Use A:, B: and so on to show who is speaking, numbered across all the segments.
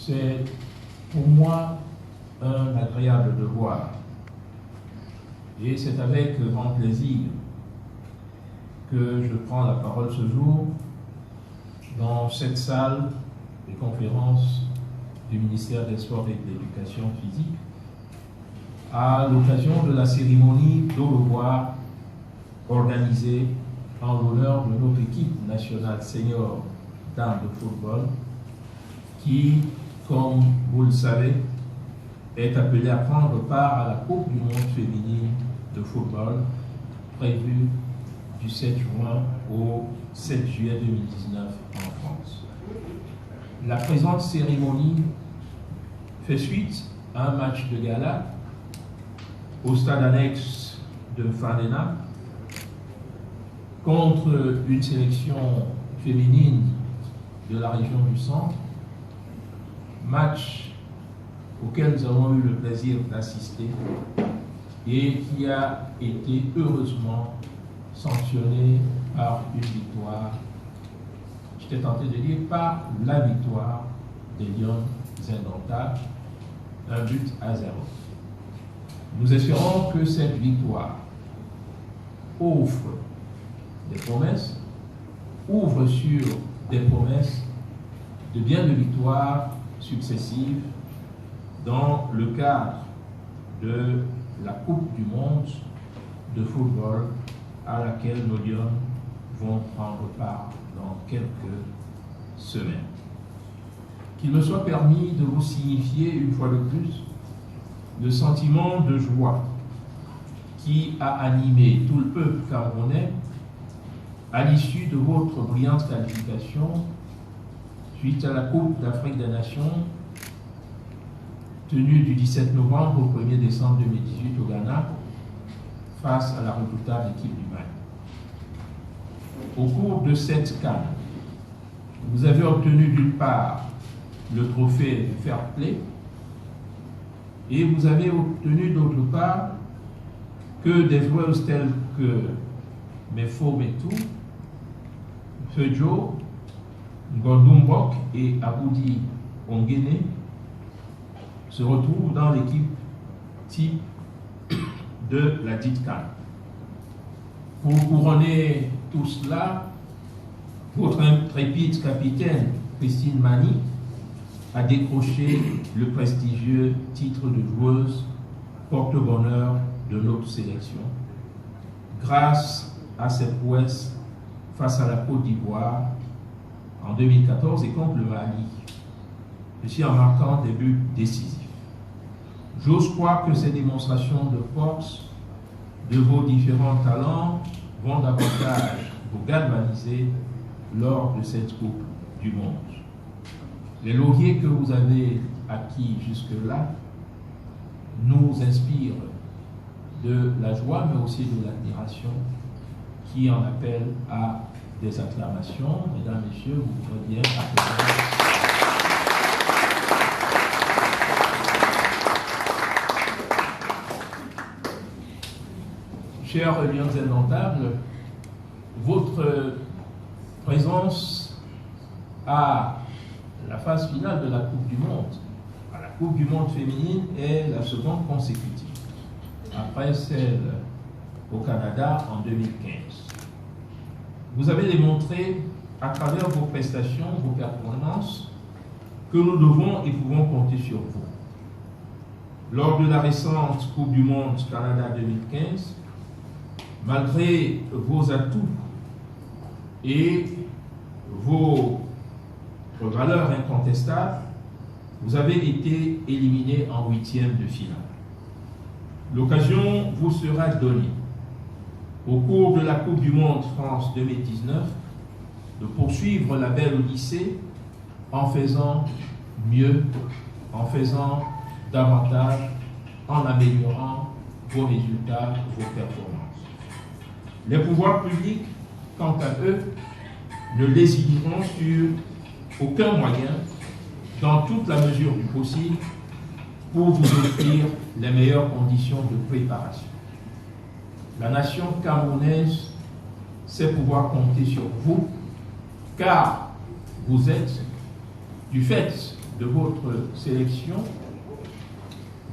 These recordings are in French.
A: C'est pour moi un agréable devoir. Et c'est avec grand plaisir que je prends la parole ce jour dans cette salle des conférences du ministère des Sports et de l'Éducation physique à l'occasion de la cérémonie d'au revoir organisée en l'honneur de notre équipe nationale senior dames de football qui, comme vous le savez, est appelée à prendre part à la Coupe du monde féminine de football prévue du 7 juin au 7 juillet 2019 en France. La présente cérémonie fait suite à un match de gala au stade annexe de Fandena contre une sélection féminine de la région du Centre, match auquel nous avons eu le plaisir d'assister et qui a été heureusement sanctionné par une victoire, j'étais tenté de dire par la victoire des Lions indomptables, 1-0. Nous espérons que cette victoire offre des promesses, ouvre sur des promesses de bien de victoires successives dans le cadre de la Coupe du monde de football à laquelle nos Lions vont prendre part dans quelques semaines. Qu'il me soit permis de vous signifier une fois de plus le sentiment de joie qui a animé tout le peuple camerounais à l'issue de votre brillante qualification suite à la Coupe d'Afrique des Nations tenue du 17 novembre au 1er décembre 2018 au Ghana face à la redoutable équipe du Mali. Au cours de cette CAN, vous avez obtenu d'une part le trophée du Fair Play et vous avez obtenu d'autre part que des joueurs tels que Mefo Metou, Fejo, Gondumbok et Aboudi Ongene se retrouvent dans l'équipe type de la dite CAN. Pour couronner tout cela, votre intrépide capitaine Christine Mani a décroché le prestigieux titre de joueuse porte-bonheur de notre sélection grâce à ses prouesses face à la Côte d'Ivoire en 2014 et contre le Mali, aussi en marquant des buts décisifs. J'ose croire que ces démonstrations de force de vos différents talents vont davantage vous galvaniser lors de cette Coupe du monde. Les lauriers que vous avez acquis jusque-là nous inspirent de la joie, mais aussi de l'admiration qui en appelle à des acclamations. Mesdames, Messieurs, vous pouvez bien applaudir. Chers Lions indomptables, votre présence à la phase finale de la Coupe du Monde, à la Coupe du Monde féminine, est la seconde consécutive, après celle au Canada en 2015. Vous avez démontré à travers vos prestations, vos performances, que nous devons et pouvons compter sur vous. Lors de la récente Coupe du Monde Canada 2015, malgré vos atouts et vos valeurs incontestables, vous avez été éliminé en huitième de finale. L'occasion vous sera donnée au cours de la Coupe du Monde France 2019 de poursuivre la belle odyssée en faisant mieux, en faisant davantage, en améliorant vos résultats, vos performances. Les pouvoirs publics, quant à eux, ne lésineront sur aucun moyen, dans toute la mesure du possible, pour vous offrir les meilleures conditions de préparation. La nation camerounaise sait pouvoir compter sur vous, car vous êtes, du fait de votre sélection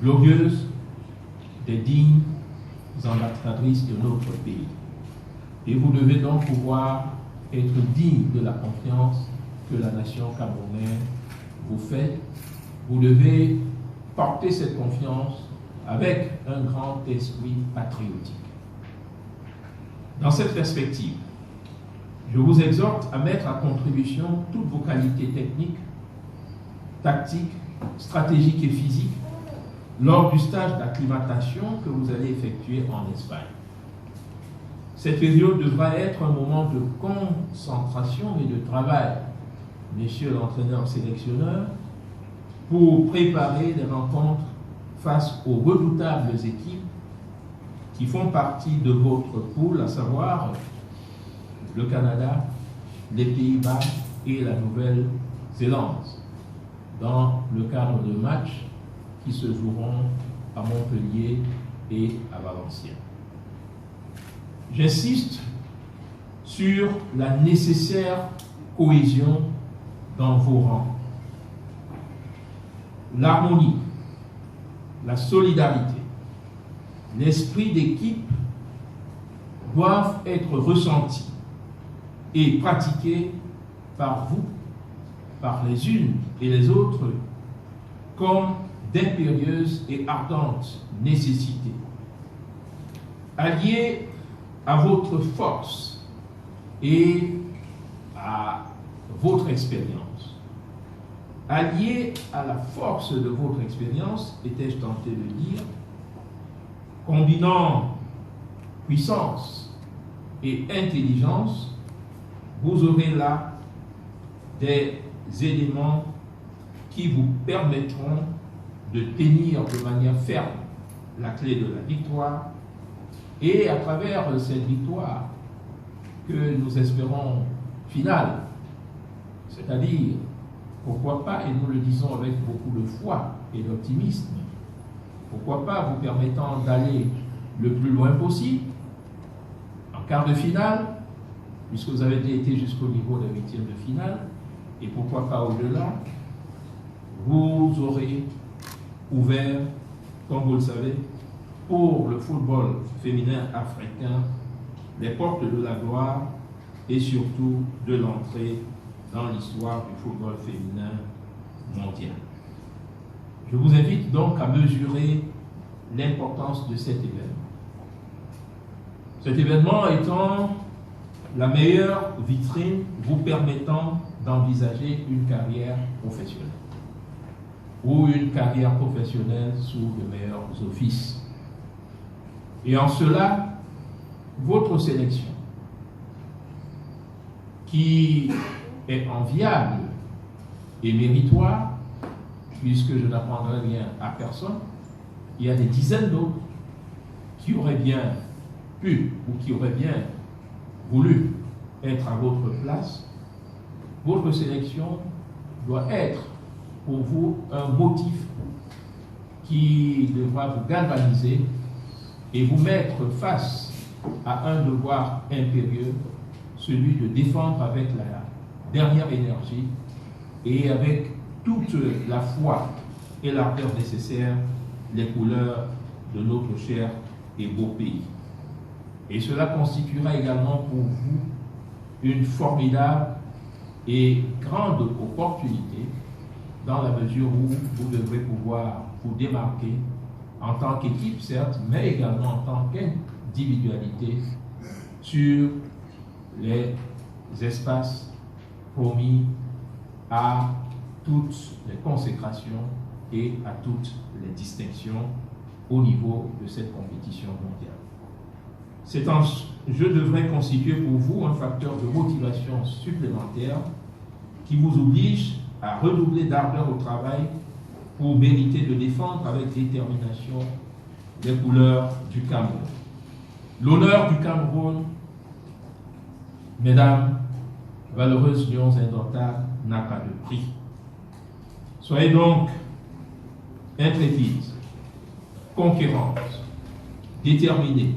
A: glorieuse des dignes ambassadrices de notre pays. Et vous devez donc pouvoir être digne de la confiance que la nation camerounaise vous fait. Vous devez porter cette confiance avec un grand esprit patriotique. Dans cette perspective, je vous exhorte à mettre à contribution toutes vos qualités techniques, tactiques, stratégiques et physiques lors du stage d'acclimatation que vous allez effectuer en Espagne. Cette période devra être un moment de concentration et de travail, messieurs l'entraîneur-sélectionneur, pour préparer des rencontres face aux redoutables équipes qui font partie de votre poule, à savoir le Canada, les Pays-Bas et la Nouvelle-Zélande, dans le cadre de matchs qui se joueront à Montpellier et à Valenciennes. J'insiste sur la nécessaire cohésion dans vos rangs. L'harmonie, la solidarité, l'esprit d'équipe doivent être ressentis et pratiqués par vous, par les unes et les autres, comme d'impérieuses et ardentes nécessités. Alliés à votre force et à votre expérience. Alliés à la force de votre expérience, étais-je tenté de dire, combinant puissance et intelligence, vous aurez là des éléments qui vous permettront de tenir de manière ferme la clé de la victoire, et à travers cette victoire que nous espérons finale, c'est-à-dire, pourquoi pas, et nous le disons avec beaucoup de foi et d'optimisme, pourquoi pas vous permettant d'aller le plus loin possible, en quart de finale, puisque vous avez déjà été jusqu'au niveau des huitièmes de finale, et pourquoi pas au-delà, vous aurez ouvert, comme vous le savez, pour le football féminin africain, les portes de la gloire et surtout de l'entrée dans l'histoire du football féminin mondial. Je vous invite donc à mesurer l'importance de cet événement. Cet événement étant la meilleure vitrine vous permettant d'envisager une carrière professionnelle ou une carrière professionnelle sous de meilleurs offices. Et en cela, votre sélection, qui est enviable et méritoire, puisque je n'apprendrai rien à personne, il y a des dizaines d'autres qui auraient bien pu ou qui auraient bien voulu être à votre place. Votre sélection doit être pour vous un motif qui devra vous galvaniser et vous mettre face à un devoir impérieux, celui de défendre avec la dernière énergie et avec toute la foi et l'ardeur nécessaire les couleurs de notre cher et beau pays. Et cela constituera également pour vous une formidable et grande opportunité dans la mesure où vous devrez pouvoir vous démarquer en tant qu'équipe, certes, mais également en tant qu'individualité sur les espaces promis à toutes les consécrations et à toutes les distinctions au niveau de cette compétition mondiale. Cet enjeu devrait constituer pour vous un facteur de motivation supplémentaire qui vous oblige à redoubler d'ardeur au travail pour mériter de défendre avec détermination les couleurs du Cameroun. L'honneur du Cameroun, mesdames, valeureuses lions indomptables, n'a pas de prix. Soyez donc intrépides, conquérantes, déterminées.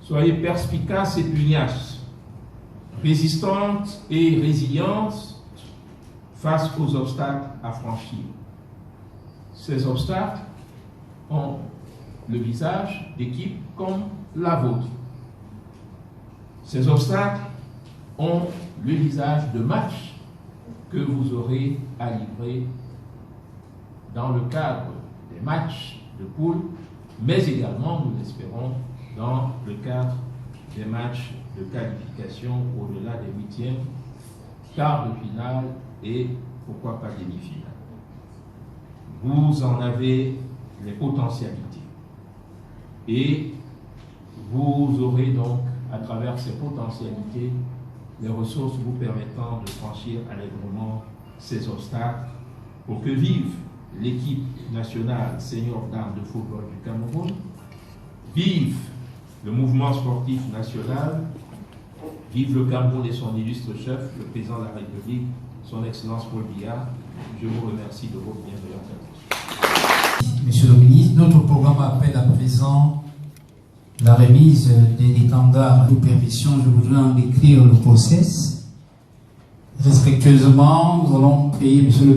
A: Soyez perspicaces et pugnaces, résistantes et résilientes face aux obstacles à franchir. Ces obstacles ont le visage d'équipes comme la vôtre. Ces obstacles ont le visage de matchs que vous aurez à livrer dans le cadre des matchs de poule, mais également, nous l'espérons, dans le cadre des matchs de qualification au-delà des huitièmes, quarts de finale et pourquoi pas demi-finale. Vous en avez les potentialités et vous aurez donc à travers ces potentialités les ressources vous permettant de franchir allègrement ces obstacles pour que vive l'équipe nationale senior dames de football du Cameroun, vive le mouvement sportif national, vive le Cameroun et son illustre chef, le président de la République, son Excellence Paul Biya. Je vous remercie de votre bienveillante attention.
B: Monsieur le ministre, notre programme appelle à présent la remise des étendards de permission. Je voudrais en décrire le process. Respectueusement, nous allons prier Monsieur le